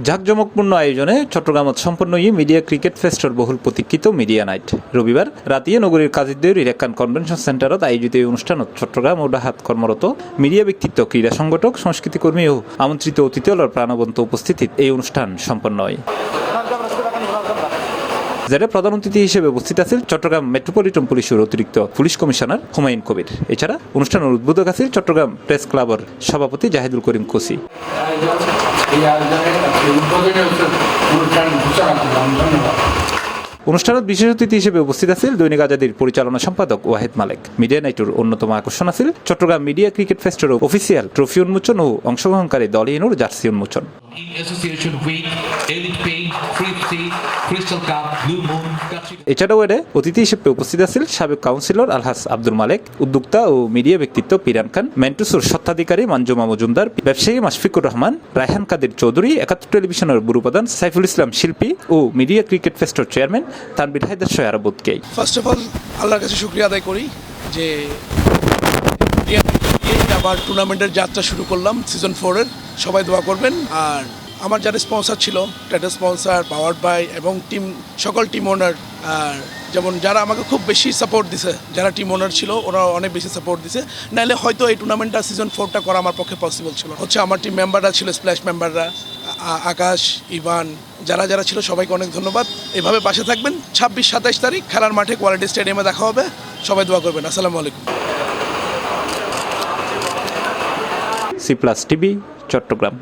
জাঁকজমকপূর্ণ আয়োজনে চট্টগ্রামত সম্পন্ন মিডিয়া ক্রিকেট ফেস্টর বহুল প্রতীক্ষিত মিডিয়া নাইট রবিবার রাতিয়ে নগরীর কাজীরদৈর ইরাকান কনভেনশন সেন্টারত আয়োজিত এই অনুষ্ঠানত চট্টগ্রাম ও ডাহাত কর্মরত মিডিয়া ব্যক্তিত্ব ক্রীড়া সংগঠক সংস্কৃতিকর্মী ও আমন্ত্রিত অতিথিদের প্রাণবন্ত উপস্থিতিত এই অনুষ্ঠান সম্পন্ন হয়। যেটা প্রধান অতিথি হিসেবে উপস্থিত আছেন চট্টগ্রাম মেট্রোপলিটন পুলিশের অতিরিক্ত পুলিশ কমিশনার হুমায়ুন কবির। এছাড়া অনুষ্ঠানের উদ্বোধক আছেন চট্টগ্রাম প্রেস ক্লাবের সভাপতি জাহিদুল করিম কোসি। অনুষ্ঠানত বিশেষ অতিথি হিসেবে উপস্থিত আছেন দৈনিক আজাদির পরিচালনা সম্পাদক ওয়াহিদ মালেক। মিডিয়া নাইটের অন্যতম আকর্ষণ আছিল চট্টগ্রাম মিডিয়া ক্রিকেট ফেস্টের অফিসিয়াল ট্রফি উন্মোচন ও অংশগ্রহণকারী দলহীনুর জার্সি উন্মোচন। এছাড়াও এর অতিথি হিসেবে উপস্থিত আছেন সাবেক কাউন্সিলর আলহাস আব্দুল মালেক, উদ্যোক্তা ও মিডিয়া ব্যক্তিত্ব পিরান খান, মেন্টুসুর স্বত্বাধিকারী মঞ্জুমা মজুমদার, ব্যবসায়ী মাশফিকুর রহমান, রায়হান কাদের চৌধুরী, ৭১ টেলিভিশনের গুরুপ্রধান সাইফুল ইসলাম শিল্পী ও মিডিয়া ক্রিকেট ফেস্টের চেয়ারম্যান তানবির হায়দার সহ আরো বোধকে। ফার্স্ট অফ অল আল্লাহর কাছে শুকরিয়া আদায় করি যে আবার টুর্নামেন্টের যাত্রা শুরু করলাম সিজন 4 এর। সবাই দোয়া করবেন। আর আমার যারা স্পন্সর ছিল, টাটা স্পন্সর, পাওয়ার্ড বাই এবং টিম সকল টিম ওনার, আর যেমন যারা আমাকে খুব বেশি সাপোর্ট দিছে, যারা টিম ওনার ছিল ওরা অনেক বেশি সাপোর্ট দিছে, নাহলে হয়তো এই টুর্নামেন্টটা সিজন 4টা করা আমার পক্ষে পসিবল ছিল। আমার টিম মেম্বাররা ছিল, স্প্ল্যাশ মেম্বাররা আকাশ, ইভান, যারা যারা ছিল সবাইকে অনেক ধন্যবাদ। এভাবে পাশে থাকবেন। 26-27 তারিখ খেলার মাঠে কোয়ালিটি স্টেডিয়ামে দেখা হবে। সবাই দোয়া করবেন। আসসালামু আলাইকুম। C plus TV, Chittagong.